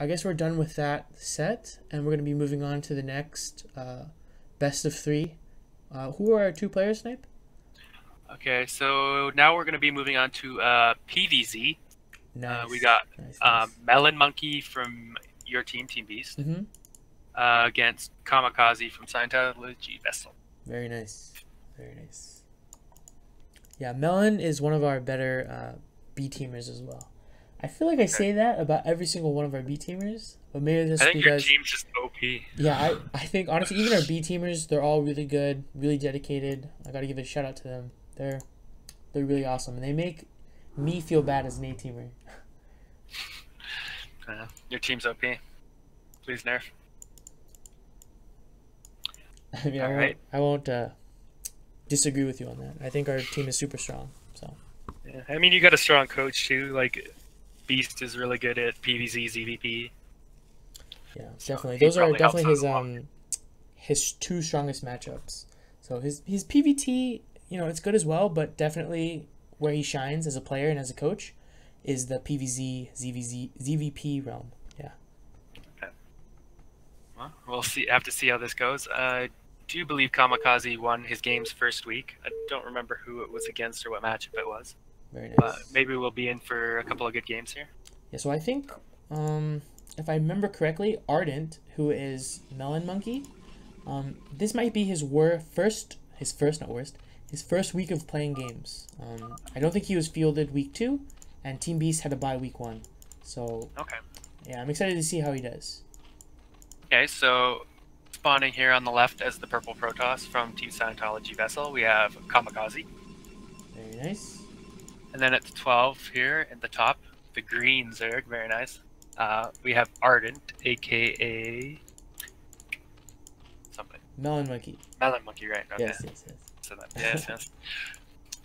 I guess we're done with that set, and we're going to be moving on to the next best of 3. Who are our 2 players, Snipe? Okay, so now we're going to be moving on to PVZ. Nice. We got nice. Melon Monkey from your team, Team Beast, against Kamikaze from Scientology Vessel. Very nice. Very nice. Yeah, Melon is one of our better B teamers as well. I feel like I say that about every single one of our B teamers, but maybe that's because your team's just OP. Yeah, I think honestly, even our B teamers, they're all really good, really dedicated. I gotta give a shout out to them. They're really awesome, and they make me feel bad as an A teamer. Your team's OP. Please nerf. I mean, I won't disagree with you on that. I think our team is super strong. So. Yeah, I mean, you got a strong coach too. Like, Beast is really good at PVZ, ZVP. Yeah, definitely. Those are definitely his 2 strongest matchups. So his PVT, you know, it's good as well, but definitely where he shines as a player and as a coach is the PVZ, ZVP realm. Yeah. Okay. Well, we'll see. Have to see how this goes. Do you believe Kamikaze won his games first week? I don't remember who it was against or what matchup it was. Very nice. But maybe we'll be in for a couple of good games here. Yeah, so I think, if I remember correctly, Ardent, who is Melon Monkey, this might be his first week of playing games. I don't think he was fielded week 2, and Team Beast had to bye week 1. So, okay. Yeah, I'm excited to see how he does. Okay, so spawning here on the left as the purple Protoss from Team Scientology Vessel, we have Kamikaze. Very nice. And then at the 12 here at the top, the green Zerg, very nice. We have Ardent, aka something. Melon Monkey. Melon Monkey, right? Okay. Yes. So yes.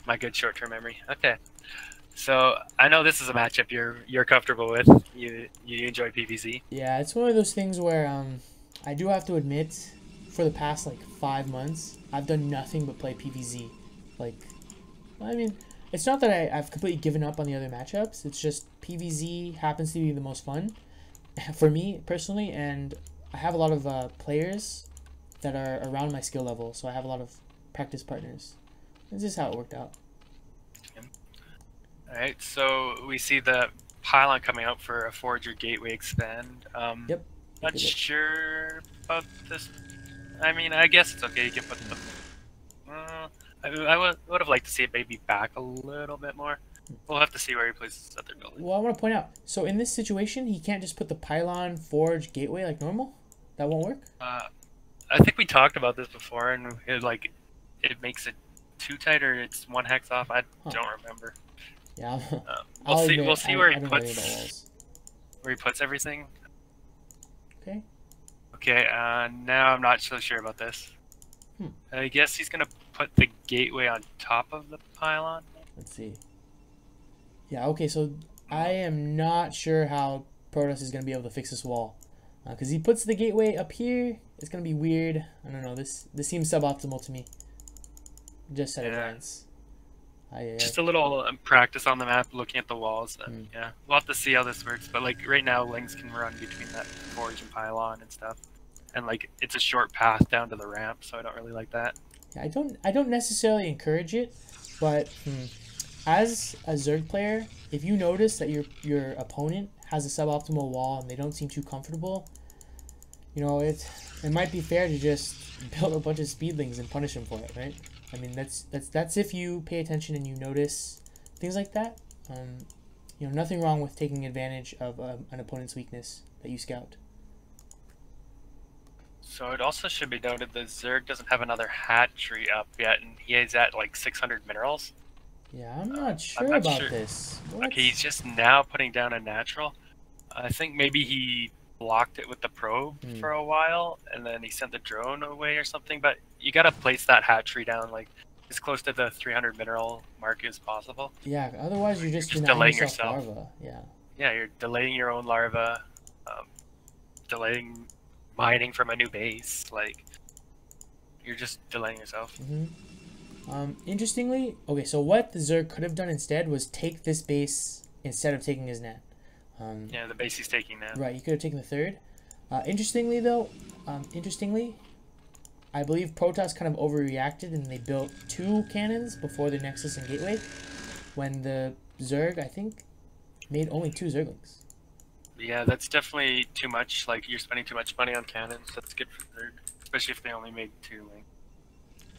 My good short-term memory. Okay. So I know this is a matchup you're comfortable with. You enjoy PVZ. Yeah, it's one of those things where I do have to admit, for the past like 5 months, I've done nothing but play PVZ. Like, I mean, it's not that I've completely given up on the other matchups. It's just PVZ happens to be the most fun for me personally, and I have a lot of players that are around my skill level, so I have a lot of practice partners. This is how it worked out. Alright, so we see the pylon coming out for a Forager Gateway expand. Yep. Not sure about this. I mean, I guess it's okay. You can put the... I would have liked to see it maybe back a little bit more. We'll have to see where he places other buildings. Well, I want to point out, so in this situation, he can't just put the pylon, forge, gateway like normal? That won't work? I think we talked about this before, and it makes it too tight, or it's 1 hex off. I don't remember. Yeah. We'll see where he puts everything. Okay. Okay. Now I'm not so sure about this. I guess he's gonna put the gateway on top of the pylon. Let's see. Yeah. Okay. So I am not sure how Protoss is gonna be able to fix this wall, because he puts the gateway up here. It's gonna be weird. I don't know. This seems suboptimal to me. Just at a glance. Just a little practice on the map, looking at the walls. Yeah, we'll have to see how this works. But like right now, Lings can run between that forge and pylon and stuff, and like it's a short path down to the ramp, so I don't really like that. Yeah, I don't necessarily encourage it, but as a Zerg player, if you notice that your opponent has a suboptimal wall and they don't seem too comfortable, you know, it might be fair to just build a bunch of speedlings and punish them for it, right? I mean, that's if you pay attention and you notice things like that. You know, nothing wrong with taking advantage of an opponent's weakness that you scout. So it also should be noted that Zerg doesn't have another hatchery up yet, and he is at like 600 minerals. Yeah, I'm not sure about this. What? Okay, he's just now putting down a natural. I think maybe he blocked it with the probe for a while, and then he sent the drone away or something. But you gotta place that hatchery down like as close to the 300 mineral mark as possible. Yeah, otherwise you're just delaying yourself. Larva. Yeah. Yeah, you're delaying your own larva, delaying mining from a new base. Like, you're just delaying yourself. Interestingly, okay, so what the Zerg could have done instead was take this base instead of taking his net. Yeah, the base he's taking now. Right, he could have taken the third. Interestingly, though, I believe Protoss kind of overreacted and they built 2 cannons before the Nexus and Gateway, when the Zerg, I think, made only 2 Zerglings. Yeah, that's definitely too much. Like, you're spending too much money on cannons. That's good for Zerg, especially if they only made 2. Like.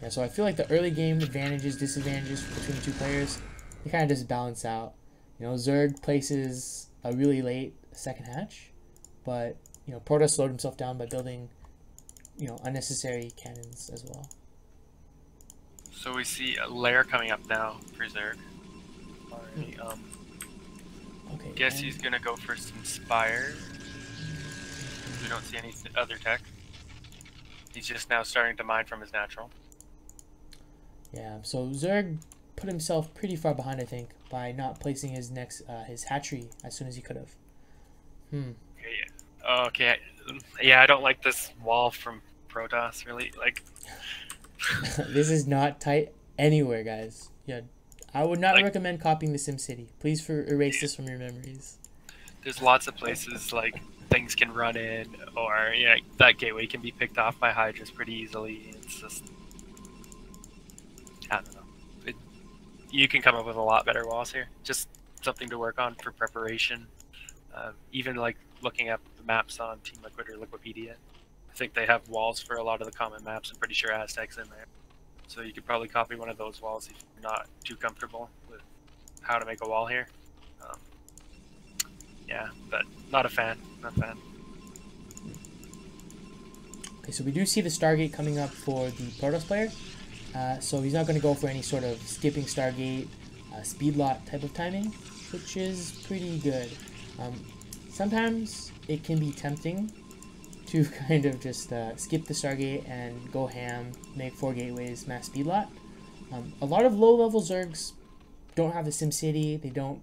Yeah, so I feel like the early game advantages, disadvantages between the 2 players, they kind of just balance out. You know, Zerg places a really late second hatch, but, you know, Protoss slowed himself down by building, you know, unnecessary cannons as well. So we see a lair coming up now for Zerg. Already, Okay. Guess he's gonna go for some Spire. We don't see any other tech. He's just now starting to mine from his natural. Yeah, so Zerg put himself pretty far behind, I think, by not placing his his hatchery as soon as he could have. Okay. Yeah, I don't like this wall from Protoss, really. Like, this is not tight anywhere, guys. Yeah, I would not recommend copying the SimCity. Please erase this from your memories. There's lots of places, like, things can run in, or, yeah, that gateway can be picked off by Hydras pretty easily. It's just... I don't know. You can come up with a lot better walls here. Just something to work on for preparation. Even like looking up the maps on Team Liquid or Liquipedia. I think they have walls for a lot of the common maps. I'm pretty sure Aztec's in there. So you could probably copy one of those walls if you're not too comfortable with how to make a wall here. Yeah, but not a fan. Not a fan. Okay, so we do see the Stargate coming up for the Protoss player. So he's not going to go for any sort of skipping Stargate, speed lot type of timing, which is pretty good. Sometimes it can be tempting to kind of just skip the Stargate and go ham, make 4 gateways, mass speed lot. A lot of low-level Zergs don't have the SimCity, they don't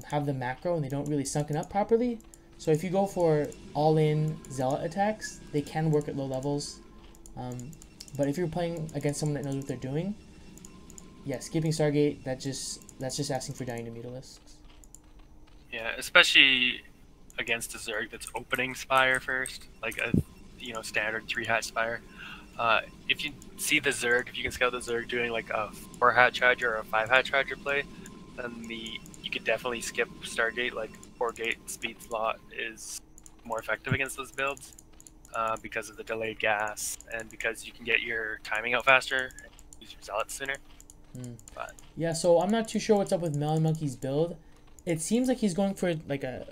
have the macro, and they don't really sunken up properly. So if you go for all-in Zealot attacks, they can work at low levels. But if you're playing against someone that knows what they're doing, yeah, skipping Stargate, that's just asking for dying to Mutalisks. Yeah, especially against a Zerg that's opening Spire first, like a standard 3-hatch Spire. If you see the Zerg, if you can scout the Zerg doing like a 4-hatch Hydra or a 5-hatch Hydra play, then you could definitely skip Stargate. Like 4-gate speed slot is more effective against those builds. Because of the delayed gas and because you can get your timing out faster and use your zealots sooner. But yeah, so I'm not too sure what's up with Melon Monkey's build. It seems like he's going for like a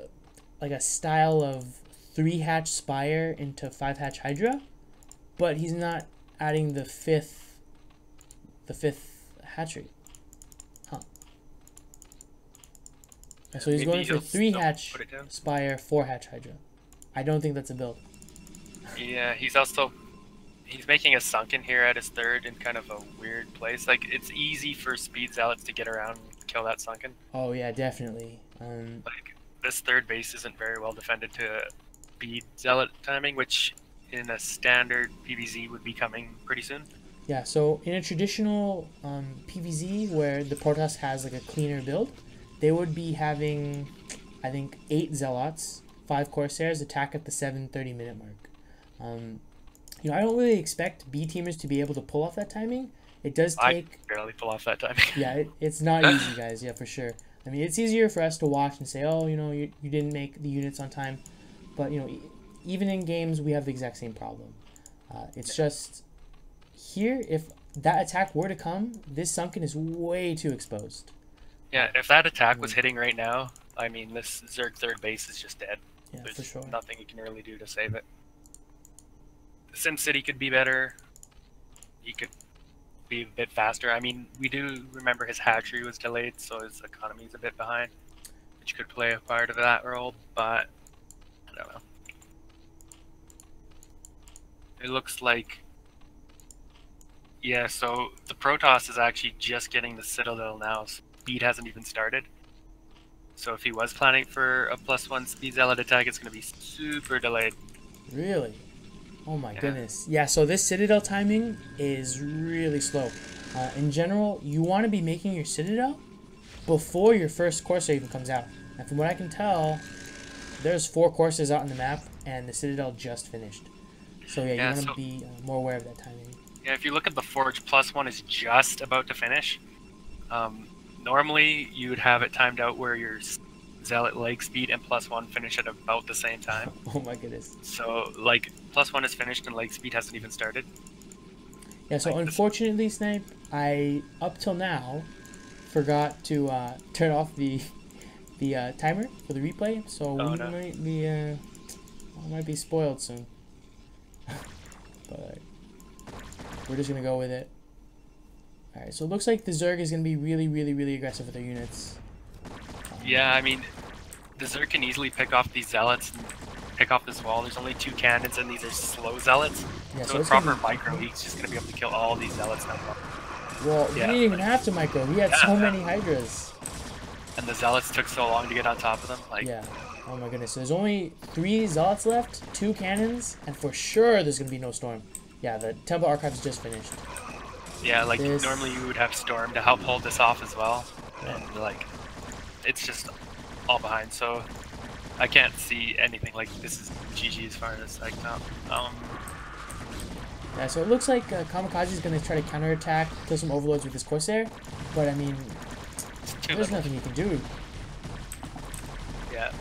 style of 3-hatch Spire into 5-hatch Hydra, but he's not adding the fifth hatchery. Huh. Yeah, so he's going for 3-hatch Spire, 4-hatch Hydra. I don't think that's a build. Yeah, he's making a sunken here at his third in kind of a weird place. Like, it's easy for speed zealots to get around and kill that sunken. Oh yeah, definitely. Like, this third base isn't very well defended to speed zealot timing, which in a standard PvZ would be coming pretty soon. Yeah, so in a traditional PvZ where the Protoss has like a cleaner build, they would be having, I think, 8 zealots, 5 Corsairs attack at the 7:30 minute mark. You know, I don't really expect B teamers to be able to pull off that timing. It does take... I barely pull off that timing. Yeah, it's not easy, guys. Yeah, for sure. I mean, it's easier for us to watch and say, oh, you know, you didn't make the units on time. But, you know, even in games, we have the exact same problem. It's just here, if that attack were to come, this sunken is way too exposed. Yeah, if that attack was hitting right now, I mean, this Zerg third base is just dead. Yeah, There's for sure. nothing you can really do to save it. SimCity could be better. He could be a bit faster. I mean, we do remember his hatchery was delayed, so his economy is a bit behind, which could play a part of that role, but I don't know. It looks like... Yeah, so the Protoss is actually just getting the Citadel now. Speed hasn't even started. So if he was planning for a +1 speed zealot attack, it's going to be super delayed. Really? Oh my goodness. Yeah, so this Citadel timing is really slow. In general, you want to be making your Citadel before your first Corsair even comes out. And from what I can tell, there's 4 courses out on the map, and the Citadel just finished. So yeah, Yeah, you want to so- be more aware of that timing. Yeah, if you look at the Forge, +1 is just about to finish. Normally, you would have it timed out where your Zealot leg speed and +1 finish at about the same time. Oh my goodness. So, like, +1 is finished and leg speed hasn't even started. Yeah, so Like unfortunately, Snipe, I, up till now, forgot to turn off the timer for the replay, so Oh, we no. might be might be spoiled soon. But we're just gonna go with it. All right, so it looks like the Zerg is gonna be really, really, really aggressive with their units. Yeah, I mean, the Zerg can easily pick off these Zealots and pick off this wall. There's only 2 cannons and these are slow Zealots. Yeah, so a it's proper gonna micro, he's just going to be able to kill all these Zealots now. Well, Yeah, he didn't even have to micro. He had so Yeah. many Hydras. And the Zealots took so long to get on top of them. Like, Yeah. Oh my goodness. So there's only 3 Zealots left, 2 cannons, and for sure there's gonna be no Storm. Yeah, the Temple Archives just finished. yeah, like This- normally you would have Storm to help hold this off as well. Yeah. And like, it's just all behind. So I can't see anything. Like, this is GG as far as like Yeah, so it looks like Kamikaze is gonna try to counterattack, kill some Overlords with his Corsair, but I mean, it's too there's little. nothing you can do. Yeah.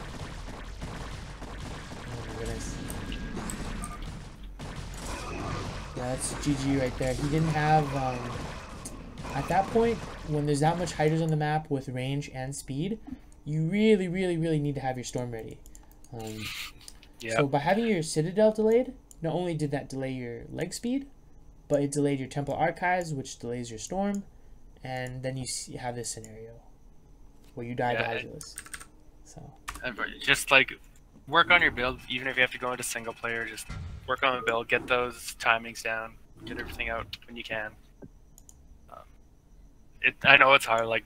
Oh my goodness. Yeah, that's GG right there. He didn't have, at that point, when there's that much Hydras on the map with range and speed, you really, really, really need to have your Storm ready. Yeah. So by having your Citadel delayed, not only did that delay your leg speed, but it delayed your Temple Archives, which delays your Storm, and then you have this scenario where you die to Yeah, Hydralis. So And just like work on your build, even if you have to go into single player, just work on the build, get those timings down, get everything out when you can. I know it's hard. Like,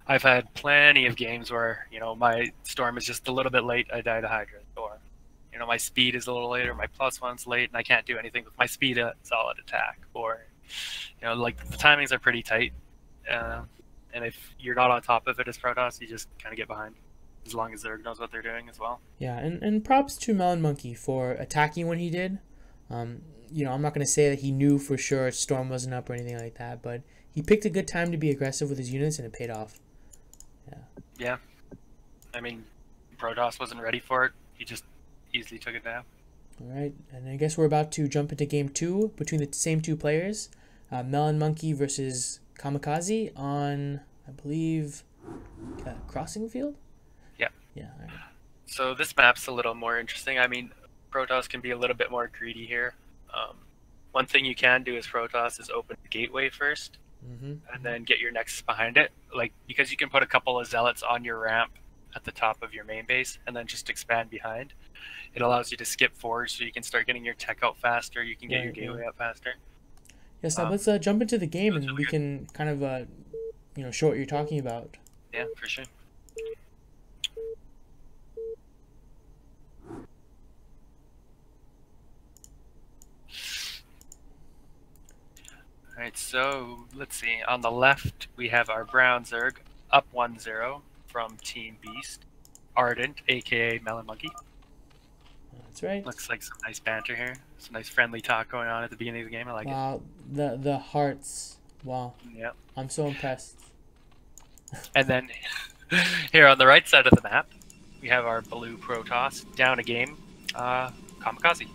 I've had plenty of games where, you know, my Storm is just a little bit late, I die to Hydra, or, you know, my speed is a little later, my +1's late, and I can't do anything with my speed at solid attack, or, you know, like, the timings are pretty tight, and if you're not on top of it as Protoss, you just kind of get behind, as long as Zerg knows what they're doing as well. yeah, and props to Melon Monkey for attacking when he did. You know, I'm not going to say that he knew for sure Storm wasn't up or anything like that, but he picked a good time to be aggressive with his units, and it paid off. Yeah. I mean, Protoss wasn't ready for it. He just easily took it down. All right, and I guess we're about to jump into game 2 between the same 2 players, Melon Monkey versus Kamikaze on, I believe, Crossing Field? Yeah. Yeah, all right. So this map's a little more interesting. I mean, Protoss can be a little bit more greedy here. One thing you can do as Protoss is open the gateway first, and then get your nexus behind it. Like, because you can put a couple of zealots on your ramp at the top of your main base, and then just expand behind. It allows you to skip forward, so you can start getting your tech out faster. You can get your gateway out faster. Yes, now let's jump into the game, and we okay. can kind of, you know, show what you're talking about. Yeah, for sure. Alright, so let's see. On the left, we have our brown Zerg, up 1-0 from Team Beast. Ardent, aka Melon Monkey. That's right. Looks like some nice banter here. Some nice friendly talk going on at the beginning of the game. I like it. Wow, the hearts. Wow, Yep. I'm so impressed. And then here on the right side of the map, we have our blue Protoss down a game, Kamikaze.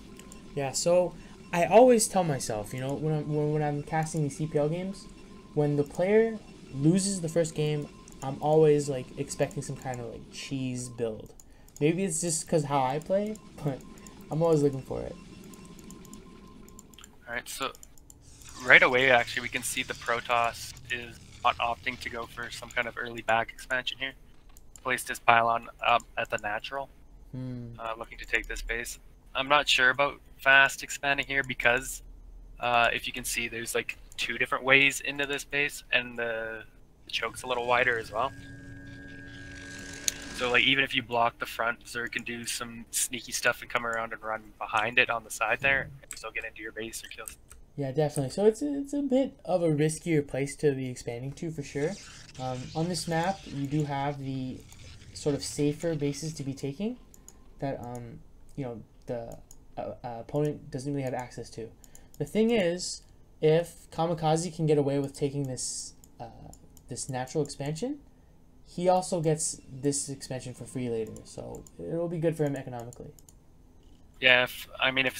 Yeah, so I always tell myself, you know, when I'm casting these CPL games, when the player loses the first game, I'm always like expecting some kind of like cheese build. Maybe it's just because how I play, but I'm always looking for it. Alright, so right away, actually, we can see the Protoss is not opting to go for some kind of early back expansion here. Placed his pylon up at the natural, looking to take this base. I'm not sure about fast expanding here because if you can see, there's like 2 different ways into this base, and the choke's a little wider as well. So like even if you block the front, Zerg can do some sneaky stuff and come around and run behind it on the side there, and still get into your base or kill. Yeah, definitely. So it's a bit of a riskier place to be expanding to for sure. On this map, you do have the sort of safer bases to be taking. that the opponent doesn't really have access to. The thing is, if Kamikaze can get away with taking this this natural expansion, he also gets this expansion for free later, so it'll be good for him economically. Yeah, if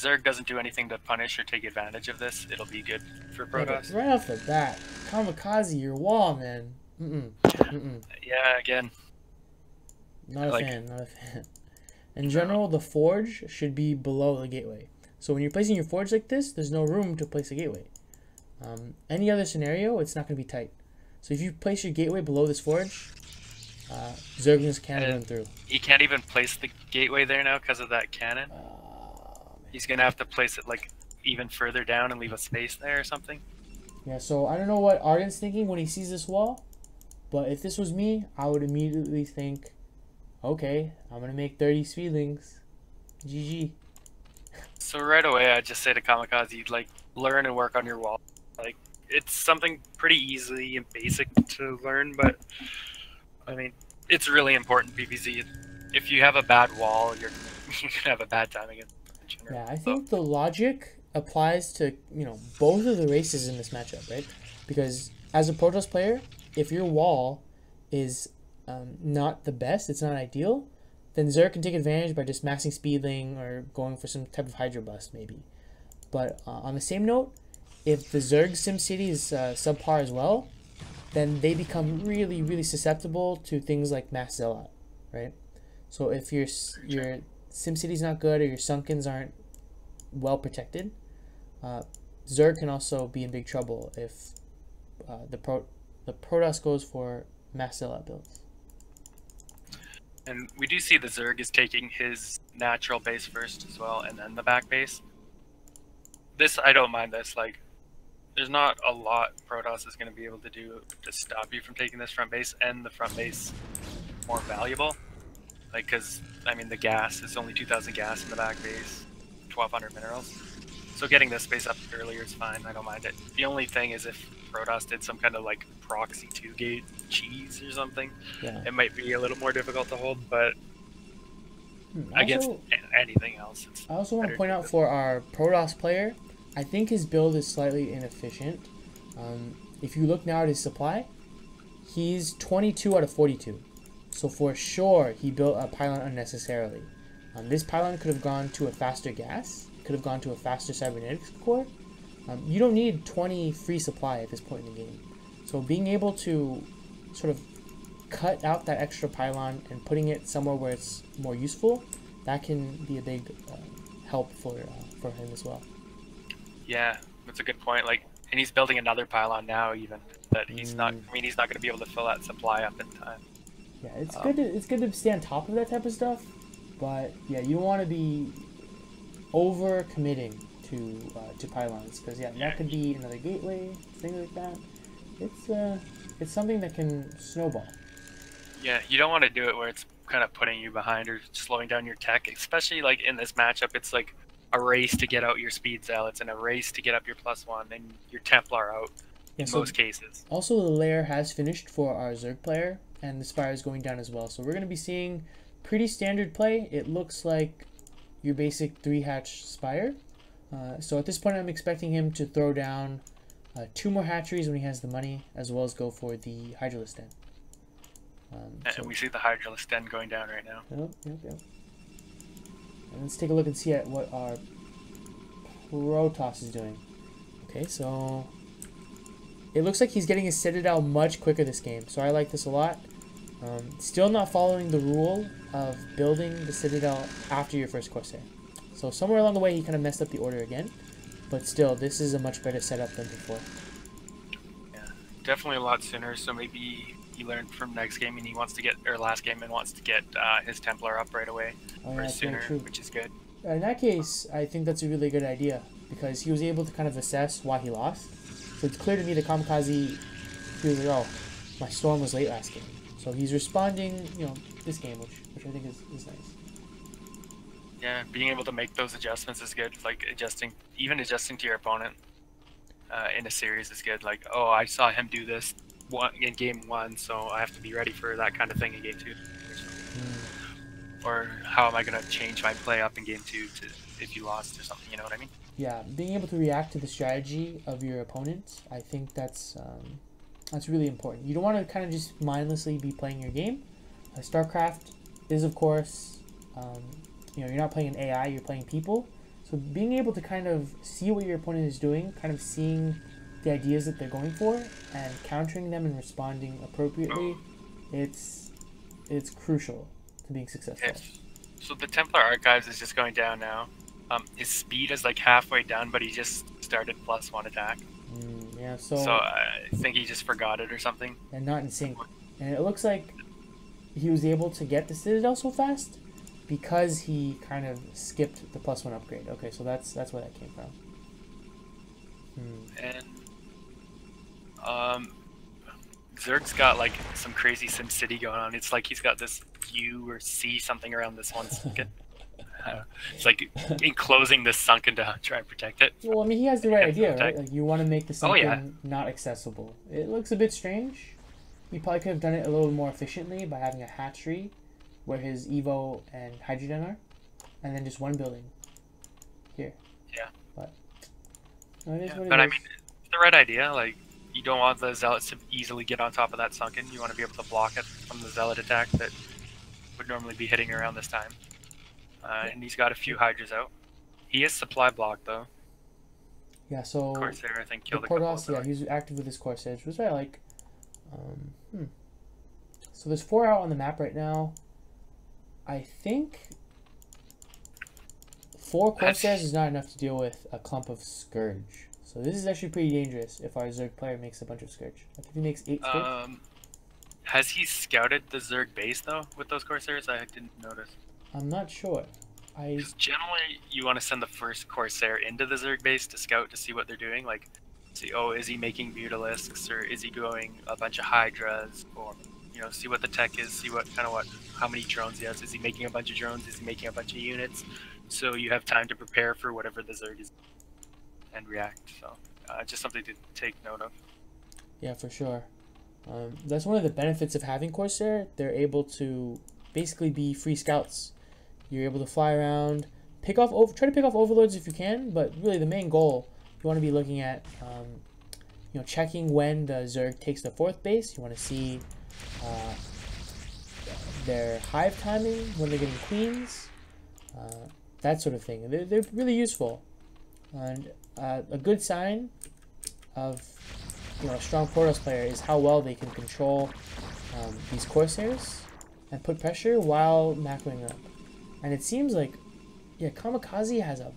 Zerg doesn't do anything to punish or take advantage of this, it'll be good for Protoss. Right off the bat, Kamikaze, your wall, man. Yeah, again. Not a fan, not a fan. In general, the forge should be below the gateway. So when you're placing your forge like this, there's no room to place a gateway. Any other scenario, it's not going to be tight. So if you place your gateway below this forge, Zerglings can't run through. He can't even place the gateway there now because of that cannon. He's going to have to place it like even further down and leave a space there or something. Yeah, so I don't know what Ardent's thinking when he sees this wall, but if this was me, I would immediately think, okay, I'm going to make 30 speedlings. GG. So right away, I'd just say to Kamikaze, like, learn and work on your wall. Like, it's something pretty easy and basic to learn, but, I mean, it's really important PvZ. If you have a bad wall, you're going to have a bad time against it. Yeah, I think the logic applies to, both of the races in this matchup, right? Because as a Protoss player, if your wall is not the best, it's not ideal, then Zerg can take advantage by just maxing Speedling or going for some type of Hydro Bust, maybe. But on the same note, if the Zerg SimCity is subpar as well, then they become really, really susceptible to things like Mass Zealot, right? So if your SimCity's not good or your Sunkens aren't well protected, Zerg can also be in big trouble if the Protoss goes for Mass Zealot builds. And we do see the Zerg is taking his natural base first as well, and then the back base. This, I don't mind this. Like, there's not a lot Protoss is going to be able to do to stop you from taking this front base, and the front base more valuable. Like, because, the gas is only 2,000 gas in the back base, 1,200 minerals. So getting this space up earlier is fine, I don't mind it. The only thing is if Protoss did some kind of, like, proxy 2-gate cheese or something, it might be a little more difficult to hold, but against anything else, it's I also want to point out for our Protoss player, I think his build is slightly inefficient. If you look now at his supply, he's 22 out of 42. So for sure, he built a pylon unnecessarily. This pylon could have gone to a faster gas, could have gone to a faster cybernetics core. You don't need 20 free supply at this point in the game. So being able to sort of cut out that extra pylon and putting it somewhere where it's more useful, that can be a big help for him as well. Yeah, that's a good point. Like, and he's building another pylon now, even that he's not. He's not going to be able to fill that supply up in time. Yeah, it's good to stay on top of that type of stuff, but yeah, you don't want to be over committing to pylons, because that could be another gateway, things like that. It's something that can snowball. Yeah, you don't want to do it where it's kind of putting you behind or slowing down your tech, especially like in this matchup. It's like a race to get out your speed zealots and a race to get up your +1 and your Templar out in most cases. Also, the lair has finished for our Zerg player, and the Spire is going down as well. So we're going to be seeing pretty standard play. It looks like your basic 3-hatch Spire. So at this point, I'm expecting him to throw down 2 more hatcheries when he has the money, as well as go for the Hydralisk Den. And we see the Hydralisk Den going down right now. Yep. And let's take a look and see at what our Protoss is doing. Okay, so it looks like he's getting his Citadel much quicker this game, so I like this a lot. Still not following the rule of building the Citadel after your first Corsair. So somewhere along the way he kind of messed up the order again, but still, this is a much better setup than before. Yeah, definitely a lot sooner, so maybe he learned from next game and he wants to get, or last game, and wants to get his Templar up right away, or sooner, which is good. In that case, I think that's a really good idea, because he was able to kind of assess why he lost. So it's clear to me that Kamikaze, he was like, oh, my storm was late last game. So he's responding, this game, which I think is nice. Yeah, being able to make those adjustments is good. Like adjusting to your opponent in a series is good. Like, oh, I saw him do this in game 1, so I have to be ready for that kind of thing in game 2. Or how am I going to change my play up in game 2 to if you lost or something, you know what I mean? Yeah, being able to react to the strategy of your opponent, I think that's really important. You don't want to kind of just mindlessly be playing your game. StarCraft is, of course, you're not playing an AI, you're playing people. So being able to kind of see what your opponent is doing, kind of seeing the ideas that they're going for, and countering them and responding appropriately, it's crucial to being successful. So the Templar Archives is just going down now. His speed is like halfway down, but he just started +1 attack. Yeah, so I think he just forgot it or something. And not in sync. And it looks like he was able to get the Citadel so fast because he kind of skipped the +1 upgrade. Okay, so that's where that came from. And Zerg's got like some crazy SimCity going on. It's like he's got this U or C something around this one sunken. It's like enclosing this sunken to try and protect it. Well, I mean, he has the right idea, right? Like, you want to make the sunken yeah. not accessible. It looks a bit strange. He probably could have done it a little more efficiently by having a hatchery where his Evo and Hydrogen are, and then just one building here. Yeah. But it is what it is. I mean, it's the right idea. Like, you don't want the Zealots to easily get on top of that sunken. You want to be able to block it from the Zealot attack that would normally be hitting around this time. And he's got a few Hydras out. He is supply blocked though. Yeah, so Corsair, I think, killed a Protoss, couple. Yeah, he's active with his Corsair, which I like. So there's 4 out on the map right now. I think 4 Corsairs is not enough to deal with a clump of Scourge. So this is actually pretty dangerous if our Zerg player makes a bunch of Scourge. I think he makes 8 Scourge. Has he scouted the Zerg base though with those Corsairs? I didn't notice. I'm not sure. Because generally, you want to send the first Corsair into the Zerg base to scout to see what they're doing. Like, see, oh, is he making Mutalisks, or is he going a bunch of Hydras, or see what the tech is, see how many drones he has. Is he making a bunch of drones? Is he making a bunch of units? So you have time to prepare for whatever the Zerg is and react. So just something to take note of. Yeah, for sure. That's one of the benefits of having Corsair. They're able to basically be free scouts. You're able to fly around, try to pick off overlords if you can, but really the main goal, you want to be looking at, checking when the Zerg takes the 4th base. You want to see their hive timing, when they're getting queens, that sort of thing. They're really useful. And a good sign of a strong Protoss player is how well they can control these Corsairs and put pressure while macroing up. And it seems like, Kamikaze has a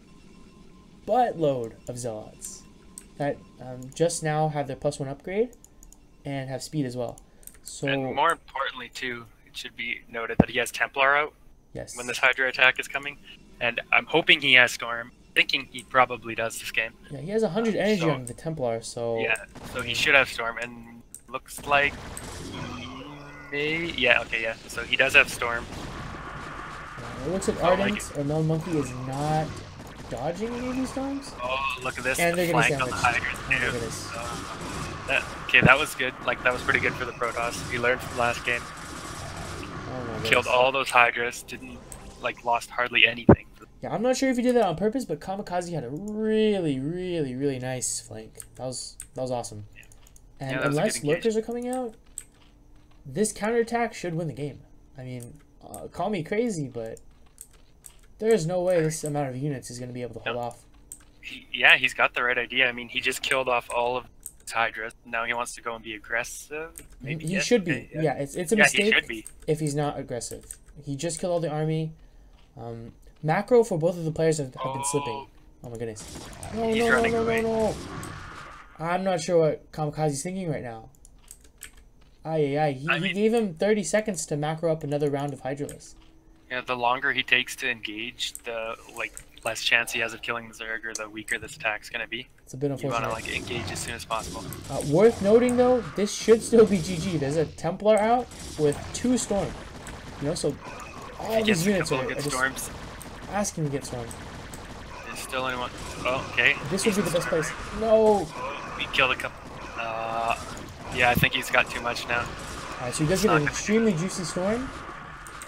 buttload of Zealots that just now have their +1 upgrade and have speed as well. So, and more importantly, too, it should be noted that he has Templar out when this Hydra attack is coming. And I'm hoping he has Storm. Thinking he probably does this game. Yeah, he has 100 energy on the Templar, so... Yeah, so he should have Storm, and looks like... So he does have Storm. It looks like Ardent or Melon Monkey is not dodging any of these storms. Oh, look at this. And they're getting flank on the Hydras, too. That was good. Like, that was pretty good for the Protoss. He learned from last game. Killed all those Hydras, lost hardly anything. Yeah, I'm not sure if he did that on purpose, but Kamikaze had a really, really, really nice flank. That was awesome. And unless lurkers are coming out, this counterattack should win the game. I mean, call me crazy, but there's no way this amount of units is going to be able to hold off. He's got the right idea. I mean, he just killed off all of his Hydras. Now he wants to go and be aggressive. Maybe he should be. Yeah, it's a mistake if he's not aggressive. He just killed all the army. Macro for both of the players have been slipping. Oh my goodness. No. I'm not sure what Kamikaze's thinking right now. He gave him 30 seconds to macro up another round of Hydralisk. Yeah, the longer he takes to engage, the less chance he has of killing the Zerg, or the weaker this attack's gonna be. It's a bit unfortunate. You want to engage as soon as possible. Worth noting though, this should still be GG. There's a Templar out with 2 Storm. So all these units are just asking to get Storm. There's still anyone. Oh, okay. This would be the best place. No. We killed a couple. Yeah, I think he's got too much now. Alright, so he does get an extremely juicy Storm.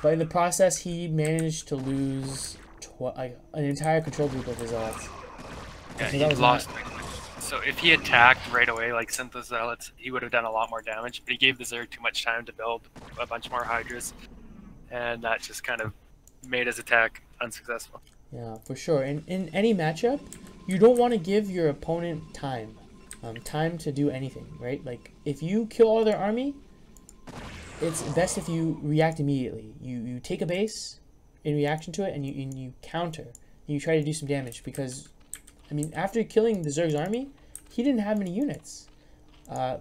But in the process, he managed to lose like an entire control group of his Zealots. Yeah, so he that was lost. So if he attacked right away, like sent the Zealots, he would have done a lot more damage. But he gave the Zerg too much time to build a bunch more Hydras, and that just kind of made his attack unsuccessful. Yeah, for sure. In any matchup, you don't want to give your opponent time. Time to do anything, right? Like, if you kill all their army, it's best if you react immediately. You take a base in reaction to it, and you counter. And you try to do some damage, because, I mean, after killing the Zerg's army, he didn't have many units. I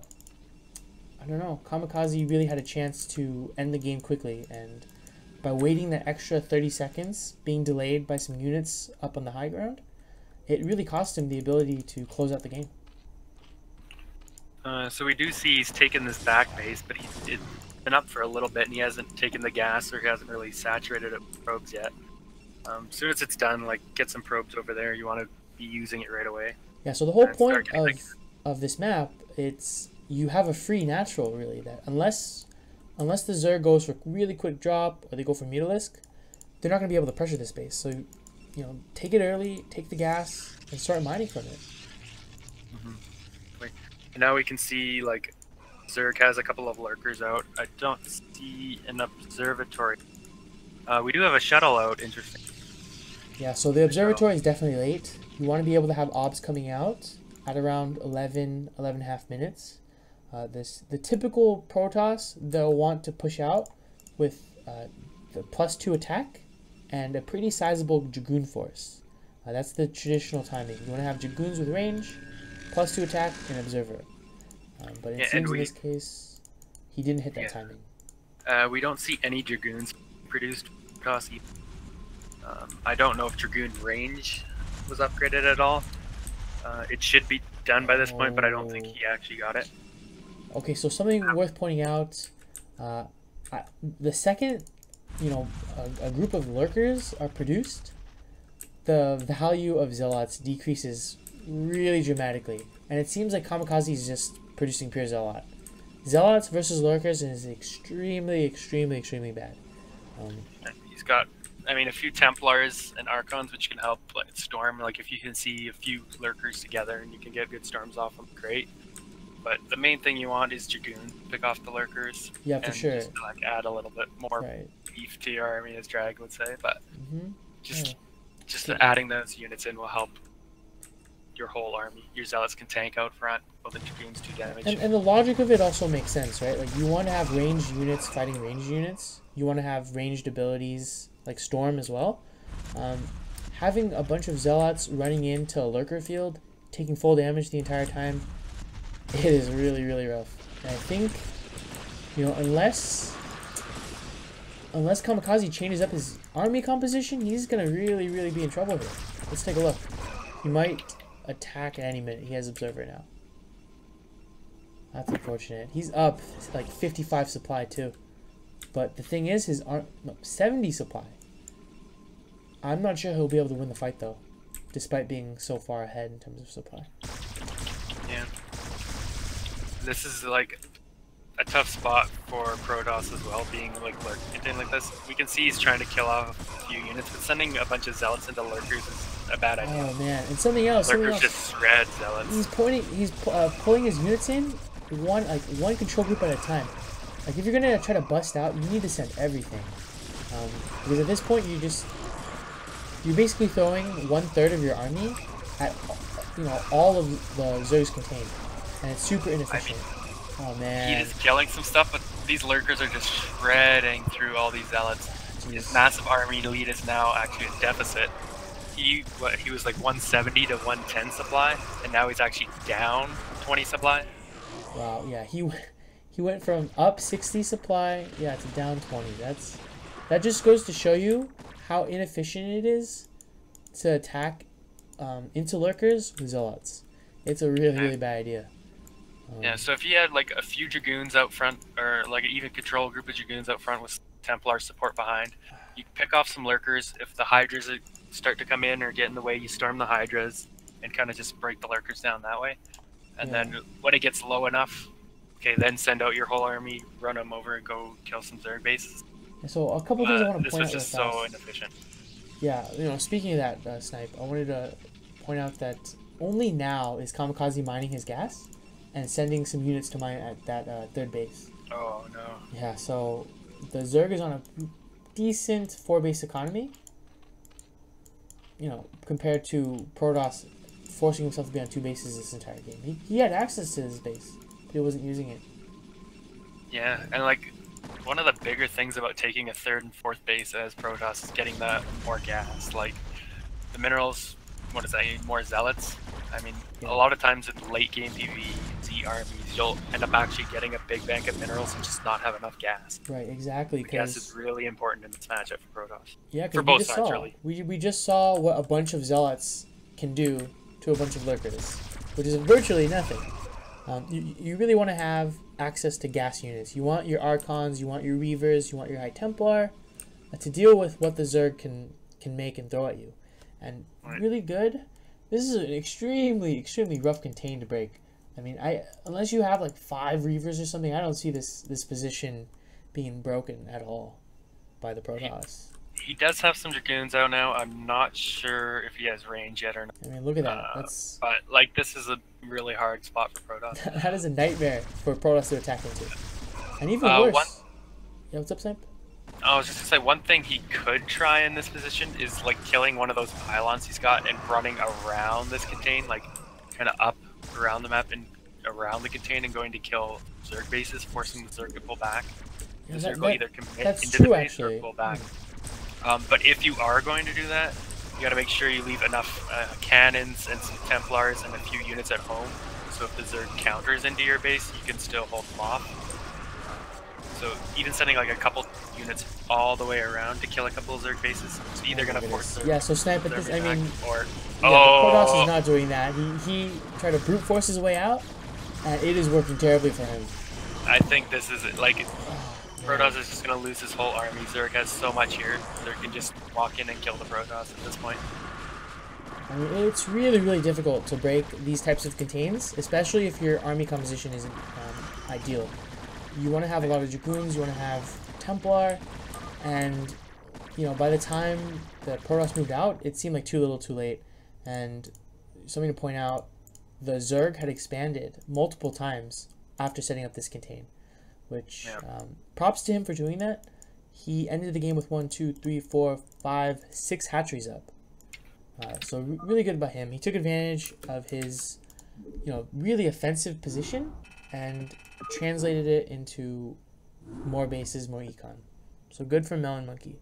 don't know. Kamikaze really had a chance to end the game quickly, and by waiting that extra 30 seconds, being delayed by some units up on the high ground, it really cost him the ability to close out the game. So we do see he's taken this back base, but he's been up for a little bit, and he hasn't taken the gas, or he hasn't really saturated it with probes yet. As soon as it's done, like, get some probes over there. You want to be using it right away. Yeah, so the whole point of this map, it's you have a free natural, really, that unless the Zerg goes for really quick drop, or they go for Mutalisk, they're not going to be able to pressure this base. So, you know, take it early, take the gas, and start mining from it. And now we can see, like, Zerg has a couple of lurkers out. I don't see an observatory. We do have a shuttle out, interesting. Yeah, so the observatory is definitely late. You want to be able to have obs coming out at around 11.5 minutes. The typical Protoss, they'll want to push out with the +2 attack and a pretty sizable Dragoon force. That's the traditional timing. You want to have Dragoons with range, +2 attack, and Observer. But it seems in this case, he didn't hit that timing. We don't see any Dragoons produced Protoss. I don't know if Dragoon range was upgraded at all. It should be done by this point, but I don't think he actually got it. Okay, so something worth pointing out, the second, you know, a group of lurkers are produced, the value of Zealots decreases really dramatically. And it seems like Kamikaze is just producing pure Zealot. Zealots versus lurkers is extremely, extremely, extremely bad. He's got, I mean, a few Templars and Archons, which can help, like, storm. Like, if you can see a few lurkers together and you can get good storms off them, great. But the main thing you want is Dragoon. Pick off the lurkers. Yeah, for sure. Just, like, add a little bit more beef to your army, as Drag would say. But just adding those units in will help your whole army. Your Zealots can tank out front, while the Dragoons do damage. And the logic of it also makes sense, right? Like, you want to have ranged units fighting ranged units. You want to have ranged abilities like Storm as well. Having a bunch of Zealots running into a lurker field, taking full damage the entire time, it is really, really rough. And I think, you know, unless Kamikaze changes up his army composition, he's going to really, really be in trouble here. Let's take a look. He might attack at any minute. He has Observer now. That's unfortunate. He's up like 55 supply too. But the thing is, 70 supply. I'm not sure he'll be able to win the fight though, despite being so far ahead in terms of supply. Yeah. This is like a tough spot for Protoss as well, being like lurking like this. We can see he's trying to kill off a few units, but sending a bunch of Zealots into lurkers is a bad idea. Oh man, and something else. Lurkers just shred Zealots. He's pulling his units in one control group at a time. Like, if you're gonna try to bust out, you need to send everything. Because at this point, you're basically throwing 1/3 of your army at, you know, all of the Zergs contained, and it's super inefficient. Oh man. He is killing some stuff, but these lurkers are just shredding through all these Zealots. His massive army lead is now actually in deficit. He was like 170 to 110 supply, and now he's actually down 20 supply. Wow, yeah, he went from up 60 supply, yeah, to down 20. That just goes to show you how inefficient it is to attack into lurkers with Zealots. It's a really, really bad idea. Yeah, so if you had like a few Dragoons out front, or like an even control group of Dragoons out front with Templar support behind, you can pick off some lurkers. If the Hydras start to come in or get in the way, you storm the Hydras and kind of just break the lurkers down that way. And then when it gets low enough, okay, then send out your whole army, run them over, and go kill some Zerg bases. So a couple things I want to This point was out real just so fast. inefficient. Yeah, speaking of that, Snipe, I wanted to point out that only now is Kamikaze mining his gas and sending some units to mine at that third base. Oh no. Yeah, so the Zerg is on a decent 4-base economy, compared to Protoss forcing himself to be on 2 bases this entire game. He had access to his base, but he wasn't using it. Yeah, and like one of the bigger things about taking a 3rd and 4th base as Protoss is getting that more gas. Like the minerals, what is that? More zealots. I mean, Yeah. a lot of times in late game PvZ armies, you'll end up actually getting a big bank of minerals and just not have enough gas. Right, exactly. The gas is really important in this matchup for Protoss. Yeah, for both sides, really. We just saw what a bunch of zealots can do to a bunch of lurkers, which is virtually nothing. You really want to have access to gas units. You want your Archons, you want your Reavers, you want your High Templar to deal with what the Zerg can make and throw at you. And really good. This is an extremely rough contain to break. I mean, unless you have like 5 Reavers or something, I don't see this position being broken at all by the Protoss. He does have some Dragoons out now. I'm not sure if he has range yet or not. I mean, look at that. That's But like, this is a really hard spot for Protoss. that is a nightmare for Protoss to attack into. And even worse. Yeah, what's up, Simp? I was just gonna say, one thing he could try in this position is like killing one of those pylons he's got and running around this contain, like kind of up around the map and around the contain and going to kill Zerg bases, forcing the Zerg to pull back. Yeah, The Zerg will either commit into true, the base actually. or pull back. But if you are going to do that, you got to make sure you leave enough cannons and some Templars and a few units at home. So if the Zerg counters into your base, you can still hold them off. So even sending like a couple units all the way around to kill a couple of Zerg bases, it's either going to force Zerg. Yeah, so Snipe at this, I mean, or Protoss is not doing that. He tried to brute force his way out, and it is working terribly for him. I think this is like Protoss is just going to lose his whole army. Zerg has so much here. Zerg can just walk in and kill the Protoss at this point. I mean, it's really difficult to break these types of contains, especially if your army composition isn't ideal. You want to have a lot of Dragoons, you want to have Templar, and by the time the Protoss moved out, it seemed like too little too late. And something to point out, the Zerg had expanded multiple times after setting up this contain, which props to him for doing that. He ended the game with 1, 2, 3, 4, 5, 6 hatcheries up. So really good by him. He took advantage of his, really offensive position and translated it into more bases, more econ. So good for Melon Monkey.